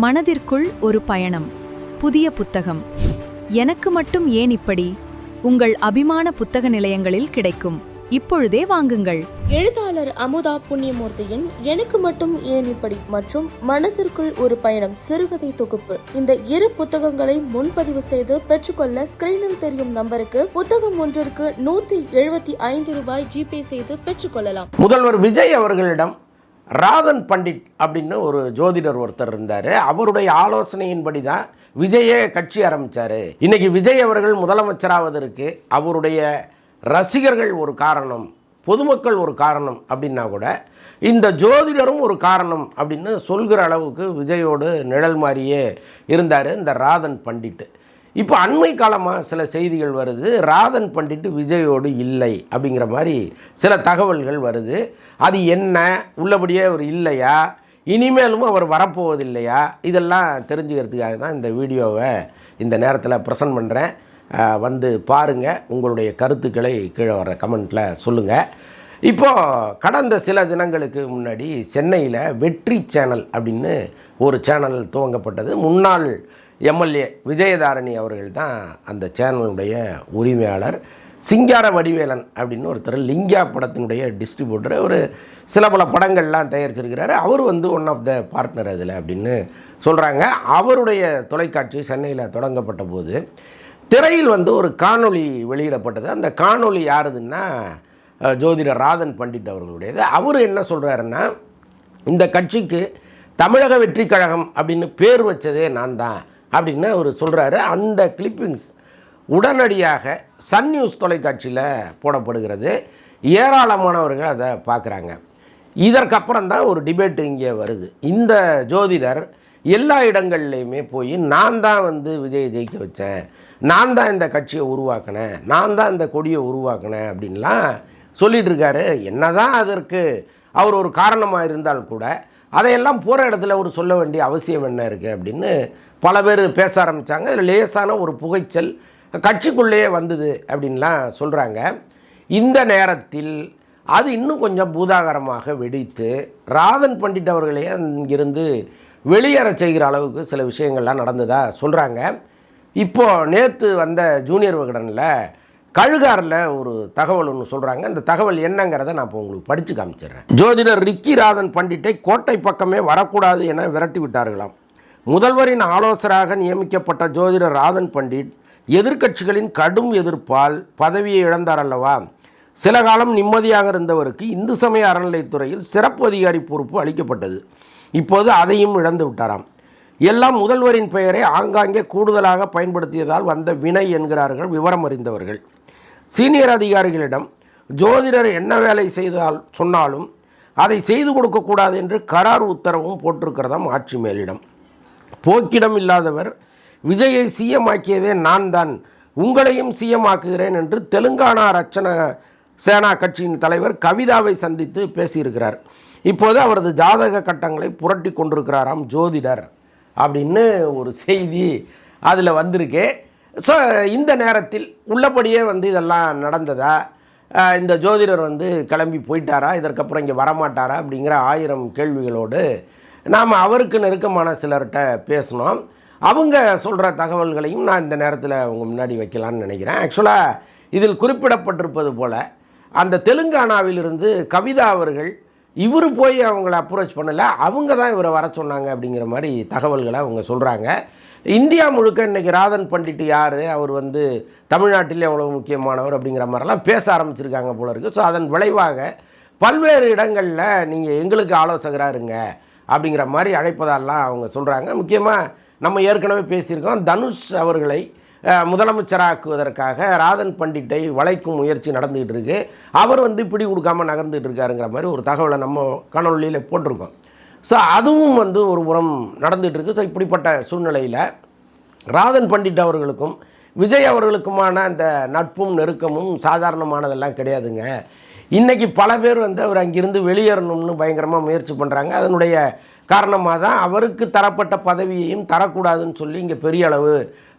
மனதிற்குள் ஒரு பயணம். புதிய புத்தகம். எனக்கு மட்டும் ஏன் இப்படி? உங்கள் அபிமான புத்தக நிலையங்களில் கிடைக்கும். இப்பொழுதே வாங்குங்கள். எழுத்தாளர் அமுதா புண்ணியமூர்த்தியின் எனக்கு மட்டும் ஏன் இப்படி மற்றும் மனதிற்குள் ஒரு பயணம் சிறுகதை தொகுப்பு, இந்த இரு புத்தகங்களை முன்பதிவு செய்து பெற்றுக்கொள்ள ஸ்கிரீனில் தெரியும் நம்பருக்கு புத்தகம் ஒன்றிற்கு ₹175 ஜிபே செய்து பெற்றுக்கொள்ளலாம். முதல்வர் விஜய் அவர்களிடம் ராதன் பண்டிட் அப்படின்னு ஒரு ஜோதிடர் ஒருத்தர் இருந்தார். அவருடைய ஆலோசனையின்படி தான் விஜயே கட்சி ஆரம்பித்தார். இன்னைக்கு விஜய் அவர்கள் முதலமைச்சராவதற்கு அவருடைய ரசிகர்கள் ஒரு காரணம், பொதுமக்கள் ஒரு காரணம் அப்படின்னா கூட இந்த ஜோதிடரும் ஒரு காரணம் அப்படின்னு சொல்கிற அளவுக்கு விஜயோடு நிழல் மாதிரியே இருந்தார் இந்த ராதன் பண்டிட். இப்போ அண்மை காலமாக சில செய்திகள் வருது, ராதன் பண்டிட் விஜயோடு இல்லை அப்படிங்கிற மாதிரி சில தகவல்கள் வருது. அது என்ன, உள்ளபடியே அவர் இல்லையா, இனிமேலும் அவர் வரப்போவதில்லையா, இதெல்லாம் தெரிஞ்சுக்கிறதுக்காக தான் இந்த வீடியோவை இந்த நேரத்தில் ப்ரெசன்ட் பண்ணுறேன். வந்து பாருங்கள், உங்களுடைய கருத்துக்களை கீழே வர கமெண்ட்டில் சொல்லுங்கள். இப்போது கடந்த சில தினங்களுக்கு முன்னாடி சென்னையில் வெற்றி சேனல் அப்படின்னு ஒரு சேனல் துவங்கப்பட்டது. முன்னாள் எம்எல்ஏ விஜயதாரணி அவர்கள் தான் அந்த சேனலுடைய உரிமையாளர். சிங்கார வடிவேலன் அப்படின்னு ஒருத்தர் லிங்கா படத்தினுடைய டிஸ்ட்ரிபியூட்டர், ஒரு சில பல படங்கள்லாம் தயாரிச்சிருக்கிறாரு. அவர் வந்து ஒன் ஆஃப் த பார்ட்னர் அதில் அப்படின்னு சொல்கிறாங்க. அவருடைய தொலைக்காட்சி சென்னையில் தொடங்கப்பட்ட போது திரையில் வந்து ஒரு காணொளி வெளியிடப்பட்டது. அந்த காணொளி யாருதுன்னா ஜோதிடர் ராதன் பண்டிட் அவர்களுடையது. அவர் என்ன சொல்கிறாருன்னா, இந்த கட்சிக்கு தமிழக வெற்றி கழகம் அப்படின்னு பேர் வச்சதே நான் தான் அப்படின்னு அவர் சொல்கிறாரு. அந்த கிளிப்பிங்ஸ் உடனடியாக சன் நியூஸ் தொலைக்காட்சியில் போடப்படுகிறது. ஏராளமானவர்கள் அதை பார்க்குறாங்க. இதற்கப்புறம் தான் ஒரு டிபேட்டு இங்கே வருது. இந்த ஜோதிடர் எல்லா இடங்கள்லையுமே போய் நான் தான் வந்து விஜயை ஜெயிக்க வச்சேன், நான் தான் இந்த கட்சியை உருவாக்கினேன், நான் தான் இந்த கொடியை உருவாக்கினேன் அப்படின்லாம் சொல்லிகிட்டு இருக்காரு. என்ன தான் அதற்கு அவர் ஒரு காரணமாக இருந்தால் கூட அதையெல்லாம் போகிற இடத்துல ஒரு சொல்ல வேண்டிய அவசியம் என்ன இருக்குது அப்படின்னு பல பேர் பேச ஆரம்பித்தாங்க. அதில் லேசான ஒரு புகைச்சல் கட்சிக்குள்ளேயே வந்தது அப்படின்லாம் சொல்கிறாங்க. இந்த நேரத்தில் அது இன்னும் கொஞ்சம் பூதாகரமாக வெடித்து ராதன் பண்டிட் அவர்களையே அங்கிருந்து வெளியேற செய்கிற அளவுக்கு சில விஷயங்கள்லாம் நடந்ததாக சொல்கிறாங்க. இப்போது நேற்று வந்த ஜூனியர் விகடனில் கழுகாரில் ஒரு தகவல் ஒன்று சொல்கிறாங்க. அந்த தகவல் என்னங்கிறத நான் இப்போ உங்களுக்கு படித்து காமிச்சிடுறேன். ஜோதிடர் ரிக்கி ராதன் பண்டிட்டை கோட்டை பக்கமே வரக்கூடாது என விரட்டி விட்டார்களாம். முதல்வரின் ஆலோசகராக நியமிக்கப்பட்ட ஜோதிடர் ராதன் பண்டிட் எதிர்க்கட்சிகளின் கடும் எதிர்ப்பால் பதவியை இழந்தார் அல்லவா. சில காலம் நிம்மதியாக இருந்தவருக்கு இந்து சமய அறநிலைத்துறையில் சிறப்பு அதிகாரி பொறுப்பு அளிக்கப்பட்டது. இப்போது அதையும் இழந்து விட்டாராம். எல்லாம் முதல்வரின் பெயரை ஆங்காங்கே கூடுதலாக பயன்படுத்தியதால் வந்த வினை என்கிறார்கள் விவரம் அறிந்தவர்கள். சீனியர் அதிகாரிகளிடம் ஜோதிடர் என்ன வேலை செய்தால் சொன்னாலும் அதை செய்து கொடுக்கக்கூடாது என்று கரார் உத்தரவும் போட்டிருக்கிறதாம் ஆட்சி மேலிடம். போக்கிடம் இல்லாதவர் விஜயை சிஎம் ஆக்கியதே நான் தான், உங்களையும் சிஎம் ஆக்குகிறேன் என்று தெலுங்கானா ரட்சண சேனா கட்சியின் தலைவர் கவிதாவை சந்தித்து பேசியிருக்கிறார். இப்போது அவரது ஜாதக கட்டங்களை புரட்டி கொண்டிருக்கிறாராம் ஜோதிடர் அப்படின்னு ஒரு செய்தி அதில் வந்திருக்கு. ஸோ இந்த நேரத்தில் உள்ளபடியே வந்து இதெல்லாம் நடந்ததா, இந்த ஜோதிடர் வந்து கிளம்பி போயிட்டாரா, இதற்கப்புறம் இங்கே வரமாட்டாரா அப்படிங்கிற 1000 கேள்விகளோடு நாம் அவருக்கு நெருக்கமான சிலர்கிட்ட பேசணும். அவங்க சொல்கிற தகவல்களையும் நான் இந்த நேரத்தில் அவங்க முன்னாடி வைக்கலான்னு நினைக்கிறேன். ஆக்சுவலாக இதில் குறிப்பிடப்பட்டிருப்பது போல் அந்த தெலுங்கானாவிலிருந்து கவிதா அவர்கள் இவர் போய் அவங்கள அப்ரோச் பண்ணலை, அவங்க தான் இவரை வர சொன்னாங்க அப்படிங்கிற மாதிரி தகவல்களை அவங்க சொல்கிறாங்க. இந்தியா முழுக்க இன்றைக்கி ராதன் பண்டிட் யார், அவர் வந்து தமிழ்நாட்டில் எவ்வளோ முக்கியமானவர் அப்படிங்கிற மாதிரிலாம் பேச ஆரம்பிச்சிருக்காங்க போல இருக்குது. ஸோ அதன் விளைவாக பல்வேறு இடங்களில் நீங்கள் எங்களுக்கு ஆலோசகராக இருங்க அப்படிங்கிற மாதிரி அழைப்பதாலாம் அவங்க சொல்கிறாங்க. முக்கியமாக நம்ம ஏற்கனவே பேசியிருக்கோம், தனுஷ் அவர்களை முதலமைச்சராக்குவதற்காக ராதன் பண்டிட்டை வளைக்கும் முயற்சி நடந்துகிட்டு இருக்கு. அவர் வந்து பிடி கொடுக்காமல் நகர்ந்துகிட்டு இருக்காருங்கிற மாதிரி ஒரு தகவலை நம்ம காணொலியில் போட்டிருக்கோம். ஸோ அதுவும் வந்து ஒரு புறம் நடந்துகிட்டு இருக்கு. ஸோ இப்படிப்பட்ட சூழ்நிலையில் ராதன் பண்டிட் அவர்களுக்கும் விஜய் அவர்களுக்குமான அந்த நட்பும் நெருக்கமும் சாதாரணமானதெல்லாம் கிடையாதுங்க. இன்றைக்கி பல பேர் வந்து அவர் அங்கிருந்து வெளியேறணும்னு பயங்கரமாக முயற்சி பண்ணுறாங்க. அதனுடைய காரணமாக தான் அவருக்கு தரப்பட்ட பதவியையும் தரக்கூடாதுன்னு சொல்லி இங்கே பெரிய அளவு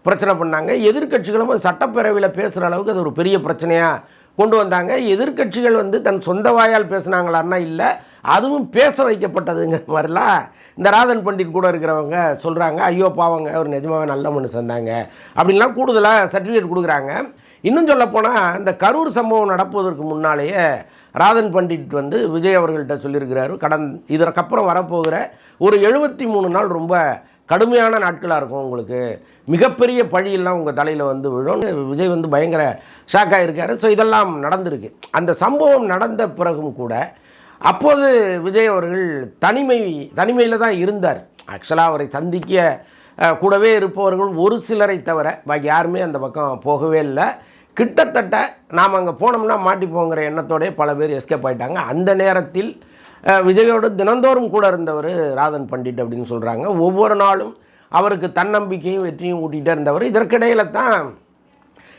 பிரச்சனை பண்ணாங்க. எதிர்க்கட்சிகளும் சட்டப்பேரவையில் பேசுகிற அளவுக்கு அது ஒரு பெரிய பிரச்சனையாக கொண்டு வந்தாங்க. எதிர்க்கட்சிகள் வந்து தன் சொந்த வாயால் பேசுனாங்களான்னா இல்லை, அதுவும் பேச வைக்கப்பட்டதுங்கிற மாதிரிலாம் இந்த ராதன் பண்டிட் கூட இருக்கிறவங்க சொல்கிறாங்க. ஐயோ பாவங்க, அவர் நிஜமாவே நல்ல மனுஷன் தாங்க அப்படின்லாம் கூடுதலாக சர்டிஃபிகேட் கொடுக்குறாங்க. இன்னும் சொல்லப்போனால் இந்த கரூர் சம்பவம் நடப்பதற்கு முன்னாலேயே ராதன் பண்டிட் வந்து விஜய் அவர்கள்ட்ட சொல்லியிருக்கிறாரு, இதற்கப்புறம் வரப்போகிற ஒரு 73 நாள் ரொம்ப கடுமையான நாட்களாக இருக்கும், உங்களுக்கு மிகப்பெரிய பழியெல்லாம் உங்கள் தலையில் வந்து விழும். விஜய் வந்து பயங்கர ஷாக்காக இருக்கார். ஸோ இதெல்லாம் நடந்திருக்கு. அந்த சம்பவம் நடந்த பிறகும் கூட அப்போது விஜய் அவர்கள் தனிமையில் தான் இருந்தார். ஆக்சுவலாக அவரை சந்திக்க கூடவே இருப்பவர்கள் ஒரு சிலரை தவிர பாக்கி யாருமே அந்த பக்கம் போகவே இல்லை. கிட்டத்தட்ட நாம் அங்கே போனோம்னா மாட்டிப்போங்கிற எண்ணத்தோடய பல பேர் எஸ்கேப் ஆகிட்டாங்க. அந்த நேரத்தில் விஜயோடு தினந்தோறும் கூட இருந்தவர் ராதன் பண்டிட் அப்படின்னு சொல்கிறாங்க. ஒவ்வொரு நாளும் அவருக்கு தன்னம்பிக்கையும் வெற்றியும் ஊட்டிகிட்டே இருந்தவர். இதற்கிடையில் தான்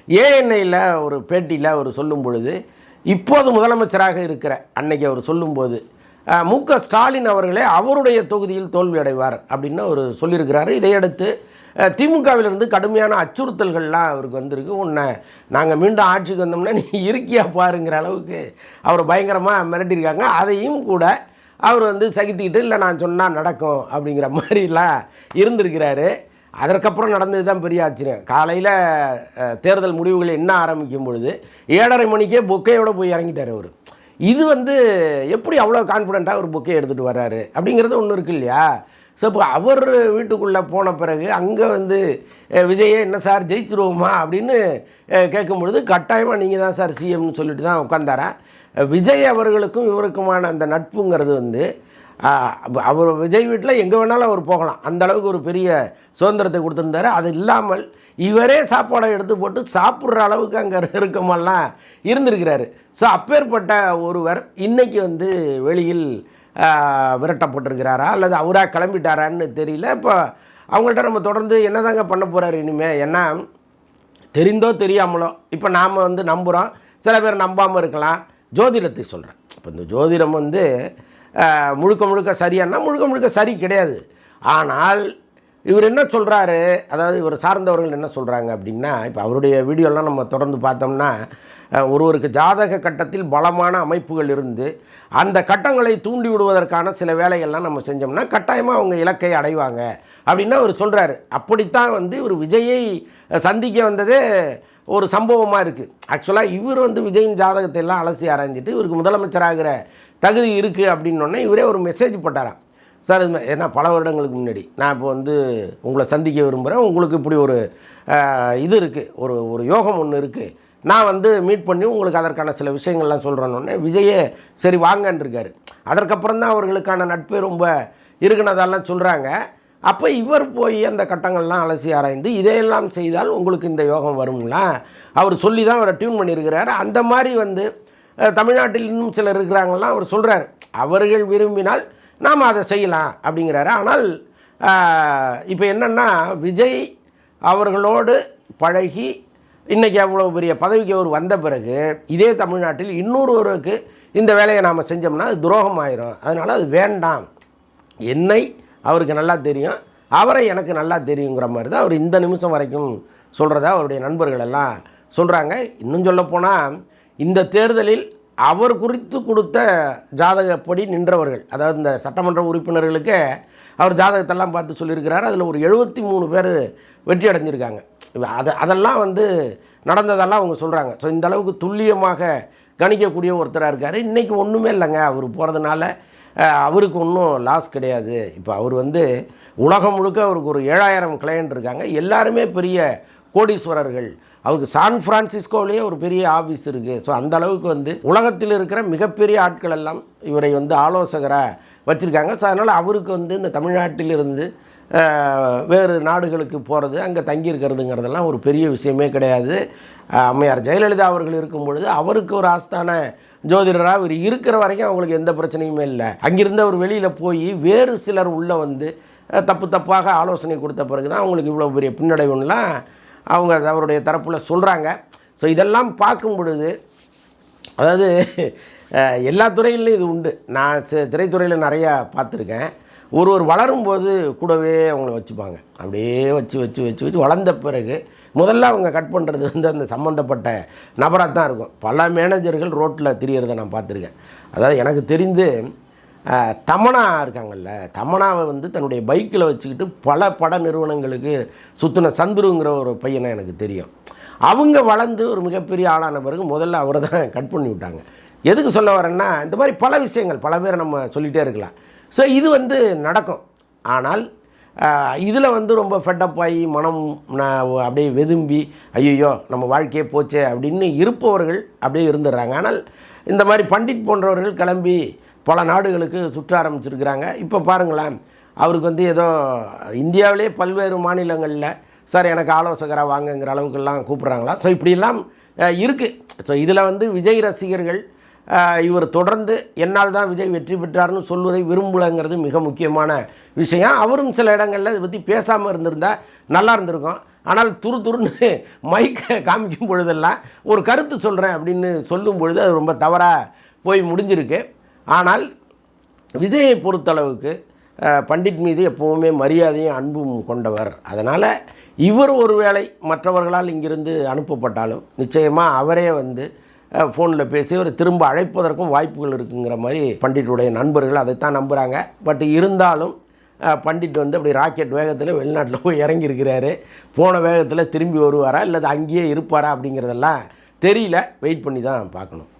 ஏஎன்ஐயில் ஒரு பேட்டியில் அவர் சொல்லும் பொழுது, இப்போது முதலமைச்சராக இருக்கிற அன்னைக்கு அவர் சொல்லும்போது மு.க. ஸ்டாலின் அவர்களே அவருடைய தொகுதியில் தோல்வி அடைவார் அப்படின்னு அவர் சொல்லியிருக்கிறாரு. இதையடுத்து திமுகவிலிருந்து கடுமையான அச்சுறுத்தல்கள்லாம் அவருக்கு வந்திருக்கு. உன்னை நாங்கள் மீண்டும் ஆட்சிக்கு வந்தோம்னா நீ இருக்கியா பாருங்கிற அளவுக்கு அவர் பயங்கரமாக மிரட்டியிருக்காங்க. அதையும் கூட அவர் வந்து சகித்துக்கிட்டு இல்லை நான் சொன்னால் நடக்கும் அப்படிங்கிற மாதிரிலாம் இருந்திருக்கிறாரு. அதற்கப்புறம் நடந்தது தான் பெரிய ஆச்சரியம். காலையில் தேர்தல் முடிவுகள் என்ன ஆரம்பிக்கும் பொழுது 7:30 மணிக்கே பொக்கையோடு போய் இறங்கிட்டார் அவர். இது வந்து எப்படி அவ்வளோ கான்ஃபிடெண்ட்டாக ஒரு பொக்கே எடுத்துகிட்டு வர்றாரு அப்படிங்கிறது ஒன்று இருக்கு இல்லையா? ஸோ இப்போ அவர் வீட்டுக்குள்ளே போன பிறகு அங்கே வந்து விஜயே என்ன சார் ஜெயிச்சிருவோமா அப்படின்னு கேட்கும்பொழுது கட்டாயமாக நீங்கள் தான் சார் சிஎம்னு சொல்லிட்டு தான் உட்காந்தாரேன். விஜய் அவர்களுக்கும் இவருக்குமான அந்த நட்புங்கிறது வந்து அவர் விஜய் வீட்டில் எங்கே வேணாலும் அவர் போகலாம், அந்த அளவுக்கு ஒரு பெரிய சுதந்திரத்தை கொடுத்துருந்தாரு. அது இல்லாமல் இவரே சாப்பாடை எடுத்து போட்டு சாப்பிட்ற அளவுக்கு அங்கே இருக்கமெல்லாம் இருந்திருக்கிறாரு. ஸோ அப்பேற்பட்ட ஒருவர் இன்றைக்கி வந்து வெளியில் விரட்டப்பட்டிருக்கிறாரா அல்லது அவராக கிளம்பிட்டாரான்னு தெரியல. இப்போ அவங்கள்ட்ட நம்ம தொடர்ந்து என்ன தாங்க பண்ண போகிறாரு இனிமேல்? ஏன்னா தெரிந்தோ தெரியாமலோ இப்போ நாம் வந்து நம்புகிறோம், சில பேர் நம்பாமல் இருக்கலாம். ஜோதிடத்தை சொல்கிறேன். இப்போ இந்த ஜோதிடம் வந்து முழுக்க முழுக்க சரியானா முழுக்க முழுக்க சரி கிடையாது. ஆனால் இவர் என்ன சொல்கிறாரு, அதாவது இவர் சார்ந்தவர்கள் என்ன சொல்கிறாங்க அப்படின்னா, இப்போ அவருடைய வீடியோலாம் நம்ம தொடர்ந்து பார்த்தோம்னா ஒருவருக்கு ஜாதக கட்டத்தில் பலமான அமைப்புகள் இருந்து அந்த கட்டங்களை தூண்டி விடுவதற்கான சில வேலைகள்லாம் நம்ம செஞ்சோம்னா கட்டாயமாக அவங்க இலக்கை அடைவாங்க அப்படின்னு அவர் சொல்கிறாரு. அப்படித்தான் வந்து இவர் விஜயை சந்திக்க வந்ததே ஒரு சம்பவமாக இருக்குது. ஆக்சுவலாக இவர் வந்து விஜயின் ஜாதகத்தை எல்லாம் அலசி ஆராய்ஞ்சிட்டு இவருக்கு முதலமைச்சராகிற தகுதி இருக்குது அப்படின்னோடனே இவரே ஒரு மெசேஜ் போட்டாராம். சார் இது ஏன்னா பல வருடங்களுக்கு முன்னாடி நான் இப்போ வந்து உங்களை சந்திக்க விரும்புகிறேன், உங்களுக்கு இப்படி ஒரு இது இருக்குது, ஒரு யோகம் ஒன்று இருக்குது, நான் வந்து மீட் பண்ணி உங்களுக்கு அதற்கான சில விஷயங்கள்லாம் சொல்கிறேன்னொன்னே விஜயே சரி வாங்கன்னு இருக்கார். அதற்கப்புறம் தான் அவர்களுக்கான நட்பு ரொம்ப இருக்குனதெல்லாம் சொல்கிறாங்க. அப்போ இவர் போய் அந்த கட்டங்கள்லாம் அலசி ஆராய்ந்து இதையெல்லாம் செய்தால் உங்களுக்கு இந்த யோகம் வருங்களா அவர் சொல்லி தான் அவரை டியூன் பண்ணியிருக்கிறாரு. அந்த மாதிரி வந்து தமிழ்நாட்டில் இன்னும் சிலர் இருக்கிறாங்கலாம் அவர் சொல்கிறார். அவர்கள் விரும்பினால் நாம் அதை செய்யலாம் அப்படிங்கிறாரு. ஆனால் இப்போ என்னென்னா விஜய் அவர்களோடு பழகி இன்றைக்கி அவ்வளோ பெரிய பதவிக்கு அவர் வந்த பிறகு இதே தமிழ்நாட்டில் இன்னொருவருக்கு இந்த வேலையை நாம் செஞ்சோம்னா அது துரோகம் ஆயிரும். அதனால் அது வேண்டாம். என்னை அவருக்கு நல்லா தெரியும், அவரை எனக்கு நல்லா தெரியுங்கிற மாதிரி தான் அவர் இந்த நிமிஷம் வரைக்கும் சொல்கிறதா அவருடைய நண்பர்கள் எல்லாம் சொல்கிறாங்க. இன்னும் சொல்லப்போனால் இந்த தேர்தலில் அவர் குறித்து கொடுத்த ஜாதகப்படி நின்றவர்கள், அதாவது இந்த சட்டமன்ற உறுப்பினர்களுக்கு அவர் ஜாதகத்தெல்லாம் பார்த்து சொல்லியிருக்கிறார். அதில் ஒரு 73 பேர் வெற்றி அடைஞ்சிருக்காங்க. அதெல்லாம் வந்து நடந்ததெல்லாம் அவங்க சொல்கிறாங்க. ஸோ இந்த அளவுக்கு துல்லியமாக கணிக்கக்கூடிய ஒருத்தராக இருக்கார். இன்றைக்கி ஒன்றுமே இல்லைங்க, அவர் போகிறதுனால அவருக்கு ஒன்றும் லாஸ் கிடையாது. இப்போ அவர் வந்து உலகம் முழுக்க அவருக்கு ஒரு 7000 கிளையண்ட் இருக்காங்க, எல்லாருமே பெரிய கோடீஸ்வரர்கள். அவருக்கு சான் பிரான்சிஸ்கோவிலேயே ஒரு பெரிய ஆஃபீஸ் இருக்குது. ஸோ அந்த அளவுக்கு வந்து உலகத்தில் இருக்கிற மிகப்பெரிய ஆட்கள் எல்லாம் இவரை வந்து ஆலோசகராக வச்சுருக்காங்க. ஸோ அதனால் அவருக்கு வந்து இந்த தமிழ்நாட்டிலிருந்து வேறு நாடுகளுக்கு போகிறது, அங்கே தங்கியிருக்கிறதுங்கிறதெல்லாம் ஒரு பெரிய விஷயமே கிடையாது. அம்மையார் ஜெயலலிதா அவர்கள் இருக்கும் பொழுது அவருக்கு ஒரு ஆஸ்தான ஜோதிடராக அவர் இருக்கிற வரைக்கும் அவங்களுக்கு எந்த பிரச்சனையுமே இல்லை. அங்கிருந்து அவர் வெளியில் போய் வேறு சிலர் உள்ளே வந்து தப்பாக ஆலோசனை கொடுத்த பிறகு தான் அவங்களுக்கு இவ்வளோ பெரிய பின்னடைவுன்னெலாம் அவங்க அவருடைய தரப்பில் சொல்கிறாங்க. ஸோ இதெல்லாம் பார்க்கும் பொழுது அதாவது எல்லா துறையிலையும் இது உண்டு. நான் திரைத்துறையில் நிறையா பார்த்துருக்கேன். ஒருவர் வளரும்போது கூடவே அவங்கள வச்சுப்பாங்க, அப்படியே வச்சு வளர்ந்த பிறகு முதல்ல அவங்க கட் பண்ணுறது வந்து அந்த சம்மந்தப்பட்ட நபராக தான் இருக்கும். பல மேனேஜர்கள் ரோட்டில் திரியறதை நான் பார்த்துருக்கேன். அதாவது எனக்கு தெரிந்து தமனா இருக்காங்கல்ல, தமனாவை வந்து தன்னுடைய பைக்கில் வச்சுக்கிட்டு பல பட நிறுவனங்களுக்கு சுற்றின சந்துருங்கிற ஒரு பையனை எனக்கு தெரியும். அவங்க வளர்ந்து ஒரு மிகப்பெரிய ஆளான பிறகு முதல்ல அவரை தான் கட் பண்ணி விட்டாங்க. எதுக்கு சொல்ல வரேன்னா, இந்த மாதிரி பல விஷயங்கள் பல பேரை நம்ம சொல்லிகிட்டே இருக்கலாம். ஸோ இது வந்து நடக்கும். ஆனால் இதில் வந்து ரொம்ப ஃபெட்டப் ஆகி மனம் அப்படியே வெதும்பி ஐயோ நம்ம வாழ்க்கையே போச்சே அப்படின்னு இருப்பவர்கள் அப்படியே இருந்துடுறாங்க. ஆனால் இந்த மாதிரி பண்டிட் போன்றவர்கள் கிளம்பி பல நாடுகளுக்கு சுற்ற ஆரம்பிச்சிருக்கிறாங்க. இப்போ பாருங்களேன், அவருக்கு வந்து ஏதோ இந்தியாவிலே பல்வேறு மாநிலங்களில் சார் எனக்கு ஆலோசகராக வாங்கங்கிற அளவுக்கெல்லாம் கூப்பிட்றாங்களா. ஸோ இப்படியெல்லாம் இருக்குது. ஸோ இதில் வந்து விஜய் ரசிகர்கள் இவர் தொடர்ந்து என்னால் தான் விஜய் வெற்றி பெற்றார்னு சொல்வதை விரும்பலைங்கிறது மிக முக்கியமான விஷயம். அவரும் சில இடங்களில் இதை பற்றி பேசாமல் இருந்திருந்தால் நல்லா இருந்திருக்கும். ஆனால் துருன்னு மைக்கை காமிக்கும் பொழுதெல்லாம் ஒரு கருத்து சொல்கிறேன் அப்படின்னு சொல்லும் பொழுது அது ரொம்ப தவறாக போய் முடிஞ்சிருக்கு. ஆனால் விஜயை பொறுத்தளவுக்கு பண்டிட் மீது எப்போவுமே மரியாதையும் அன்பும் கொண்டவர். அதனால் இவர் ஒருவேளை மற்றவர்களால் இங்கிருந்து அனுப்பப்பட்டாலும் நிச்சயமாக அவரே வந்து ஃபோனில் பேசி அவர் திரும்ப அழைப்பதற்கும் வாய்ப்புகள் இருக்குங்கிற மாதிரி பண்டிட்டுடைய நண்பர்கள் அதைத்தான் நம்புகிறாங்க. பட் இருந்தாலும் பண்டிட் வந்து அப்படி ராக்கெட் வேகத்தில் வெளிநாட்டில் போய் இறங்கியிருக்கிறாரு. போன வேகத்தில் திரும்பி வருவாரா இல்லை அங்கேயே இருப்பாரா அப்படிங்கிறதெல்லாம் தெரியல. வெயிட் பண்ணி தான் பார்க்கணும்.